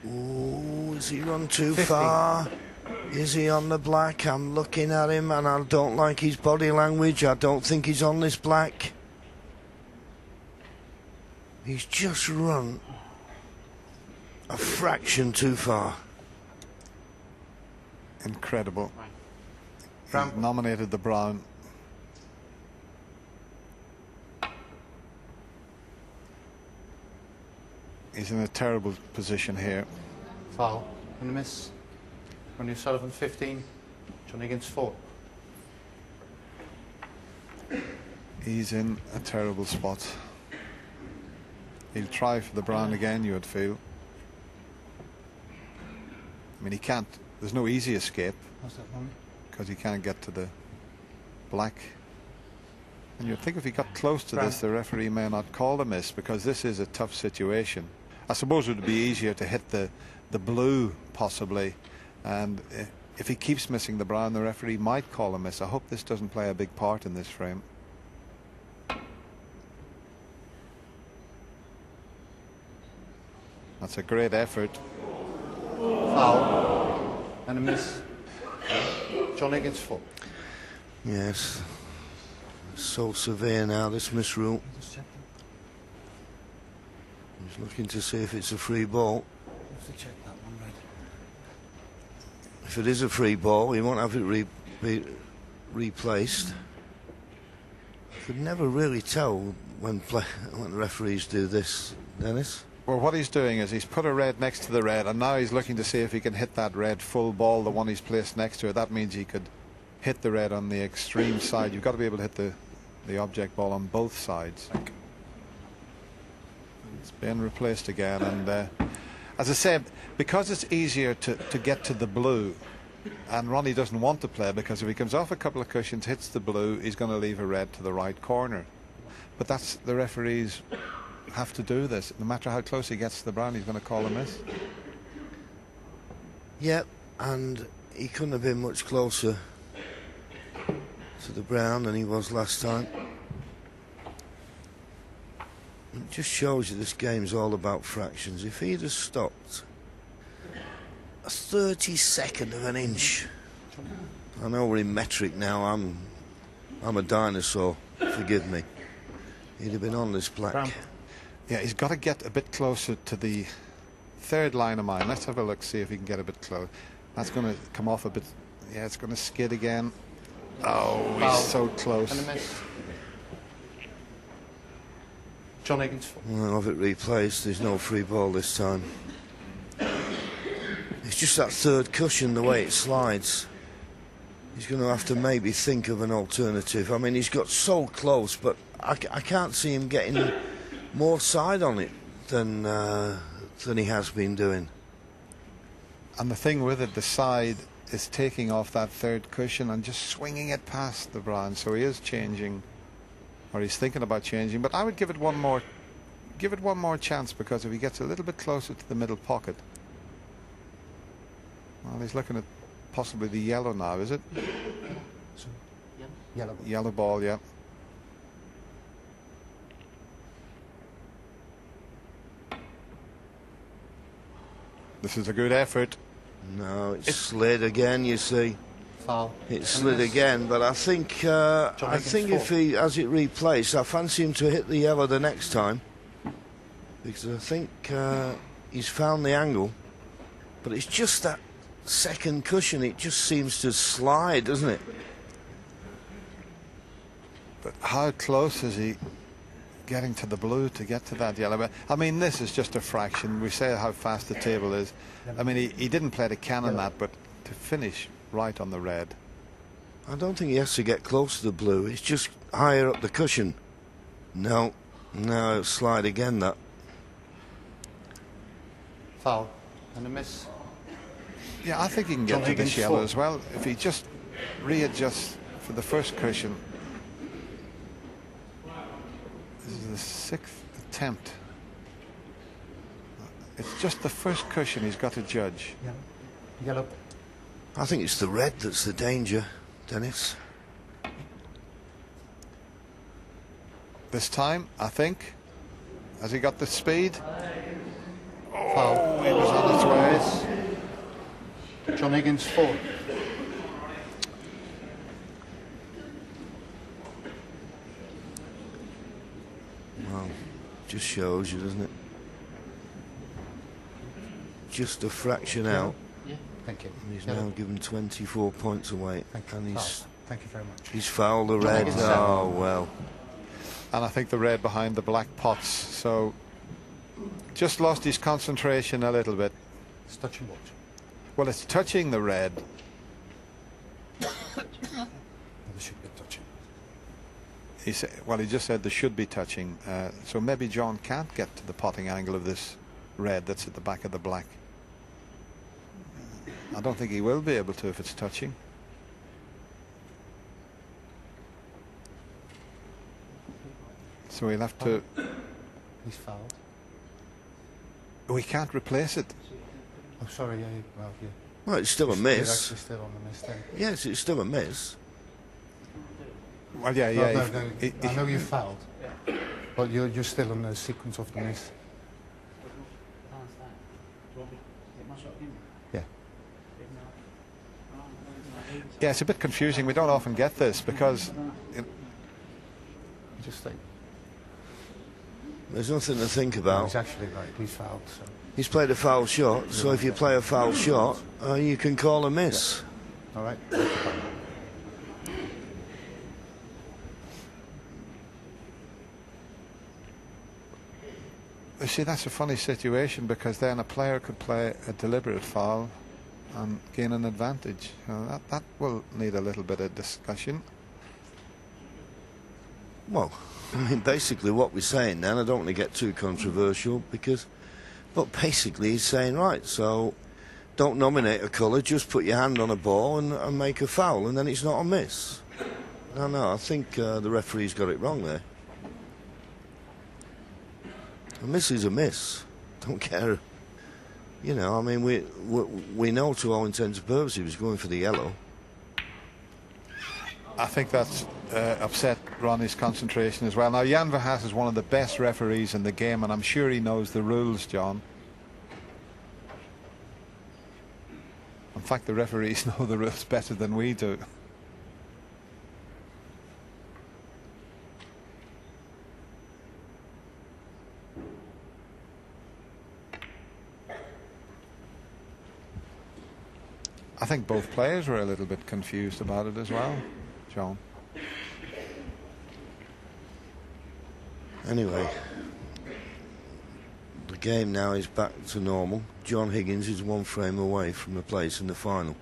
Ooh, has he run too 50. Far? Is he on the black? I'm looking at him and I don't like his body language. I don't think he's on this black. He's just run a fraction too far. Incredible. He's nominated the brown. He's in a terrible position here. Foul and a miss. Ronnie O'Sullivan 15, John Higgins 4. He's in a terrible spot. He'll try for the brown again, you would feel. I mean, he can't, there's no easy escape. How's that, Ronnie? Because he can't get to the black. And you'd think if he got close to this, the referee may not call the miss, because this is a tough situation. I suppose it would be easier to hit the blue, possibly. And if he keeps missing the brown, the referee might call a miss. I hope this doesn't play a big part in this frame. That's a great effort. Foul and a miss. John Higgins 4. Yes. So severe now, this misrule. He's looking to see if it's a free ball. Have to check that one, Red. If it is a free ball, he won't have it replaced. I could never really tell when referees do this, Dennis. Well, what he's doing is he's put a red next to the red, and now he's looking to see if he can hit that red full ball, the one he's placed next to it. That means he could hit the red on the extreme side. You've got to be able to hit the object ball on both sides. It's been replaced again, and as I said, because it's easier to get to the blue, and Ronnie doesn't want to play, because if he comes off a couple of cushions, hits the blue, he's going to leave a red to the right corner. But that's, the referees have to do this. No matter how close he gets to the brown, he's going to call a miss. Yep, and he couldn't have been much closer to the brown than he was last time. It just shows you this game's all about fractions. If he'd have stopped a 32nd of an inch, I know we're in metric now, I'm a dinosaur, forgive me. He'd have been on this black. Yeah, he's got to get a bit closer to the third line of mine. Let's have a look, see if he can get a bit close. That's going to come off a bit. Yeah, it's going to skid again. Oh, he's so close. And a miss. John Higgins 4. Well, I'll have it replaced. There's no free ball this time. It's just that third cushion, the way it slides. He's going to have to maybe think of an alternative. I mean, he's got so close, but I can't see him getting more side on it than he has been doing. And the thing with it, the side is taking off that third cushion and just swinging it past the brown. So he is changing, or he's thinking about changing. But I would give it one more chance, because if he gets a little bit closer to the middle pocket. Well, he's looking at possibly the yellow now, is it? Yellow. Yellow ball, yeah. This is a good effort. No, it slid again, you see. Foul. It slid again, but I think if he has it replaced, I fancy him to hit the yellow the next time, because I think he's found the angle, but it's just that second cushion, it just seems to slide, doesn't it? But how close is he getting to the blue to get to that yellow? But I mean, this is just a fraction. We say how fast the table is. I mean, he didn't play the cannon that, but to finish right on the red. I don't think he has to get close to the blue. It's just higher up the cushion. No, slide again, that. Foul and a miss. Yeah, I think he can get to this yellow as well if he just readjusts for the first cushion. This is the sixth attempt. It's just the first cushion he's got to judge. Yellow. I think it's the red that's the danger, Dennis. This time, I think. Has he got the speed? Foul. It was on its way. John Higgins 4. Well, just shows you, doesn't it? Just a fraction out. Yeah. Thank you. And he's now given 24 points away. Thank you. And Thank you very much. he's fouled the red. Oh, well. And I think the red behind the black pots. So just lost his concentration a little bit. It's touching what? Well, it's touching the red. They should be touching. He said, well, he just said there should be touching. So maybe John can't get to the potting angle of this red that's at the back of the black. I don't think he will be able to if it's touching. So he'll have to... He's fouled. We can't replace it. Oh, sorry. Yeah. Well, yeah. Well, it's still a You're miss. actually still on the miss then. Yes, it's still a miss. Well, yeah. No, if- no. I know you fouled, but you're still on the sequence of the miss. Yeah. Yeah, it's a bit confusing. We don't often get this because... Just think. There's nothing to think No, about. he's actually right. He's fouled. So. He's played a foul shot, so if you play a foul shot, you can call a miss. All right. You see, that's a funny situation because then a player could play a deliberate foul and gain an advantage. That will need a little bit of discussion. Well, I mean, basically what we're saying then, I don't want to get too controversial but basically he's saying, right, so don't nominate a colour, just put your hand on a ball and make a foul, and then it's not a miss. No, I think the referee's got it wrong there. A miss is a miss. Don't care. You know, I mean, we know to all intents and purposes he was going for the yellow. I think that's upset Ronnie's concentration as well. Now, Jan Verhaas is one of the best referees in the game, and I'm sure he knows the rules, John. In fact, the referees know the rules better than we do. I think both players were a little bit confused about it as well, John. Anyway, the game now is back to normal. John Higgins is one frame away from the place in the final.